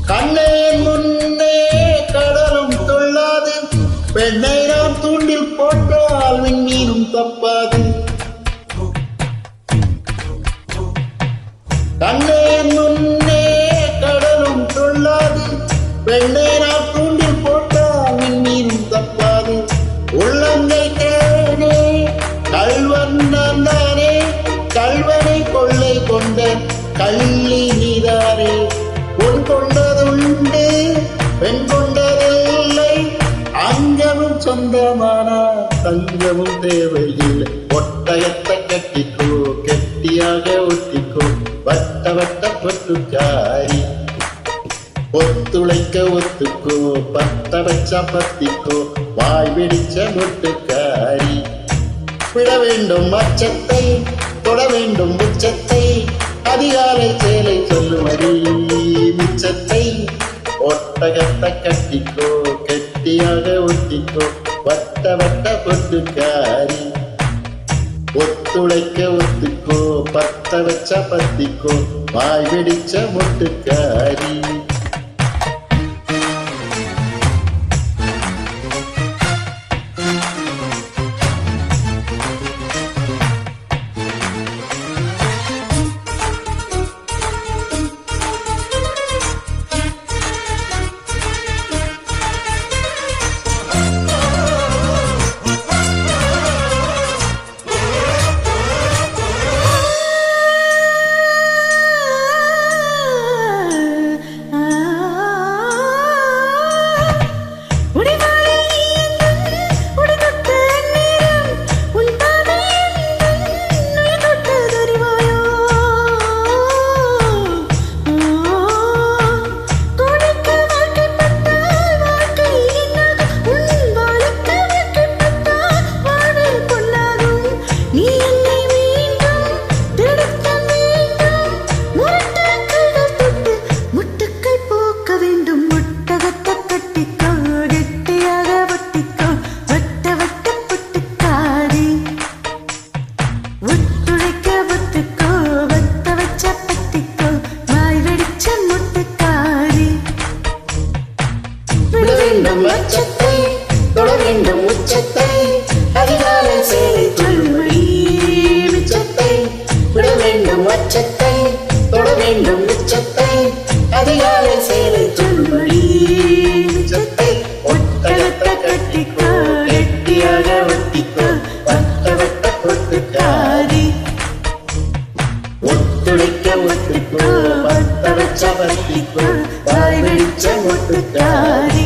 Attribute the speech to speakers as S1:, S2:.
S1: கண்ணேன் முன்னே கடலும் தொல்லாது, பெண்ணை நாம் தூண்டில் போட்டால் விண்மீனும் தப்பாது. கண்ணேன் முன்னே கடலும் தொல்லாது, பெண்ணை நாம் தூண்டில் போட்டால் விண்மீனும் தப்பாது. உள்ளங்கை தேனே கள்வன் நான் தானே, கள்வனை கொள்ளை கொண்ட கள்ளி நீதானே. பொன் கொண்டதுண்டு பெண் கொண்டதில்லை, அங்கமும் சொந்தமானா தங்கமும் தேவையில்லை. ஒட்டகத்தை கட்டிக்கோ கெட்டியாக ஒட்டிக்கோ, வட்ட வட்ட பொட்டுக்காரி. ஒத்துழைக்க ஒத்துக்கோ, பத்த வச்ச பத்திக்கோ, வாய் வெடிச்ச மொட்டுக்காரி. விட வேண்டும் அச்சத்தை, தொட வேண்டும் உச்சத்தை, அதிகாலை சேலை சொல்லுமடி மிச்சத்தை. ஒட்டகத்தை கட்டிக்கோ கெட்டியாக ஒட்டிக்கோ, வட்ட வட்ட பொட்டுக்காரி. ஒத்துழைக்க ஒத்துக்கோ, பத்த வச்ச பத்திக்கோ, வாய் வெடிச்ச மொட்டுக்காரி. அச்சத்தை தொட வேண்டும் உச்சத்தை, அதிகாலை சேலை சொல்லுமடி மிச்சத்தை. விட வேண்டும் அச்சத்தை, தொட வேண்டும் உச்சத்தை, அதிகாலை சேலை சொல்லுமடி மிச்சத்தை. ஒட்டகத்தை கட்டிக்கோ கெட்டியாக ஒட்டிக்கோ, வட்ட வட்ட பொட்டுக்காரி. ஒத்துழைக்க ஒத்துக்கோ, பத்த வச்ச பத்திக்கோ, வாய் வெடிச்ச மொட்டுக்காரி.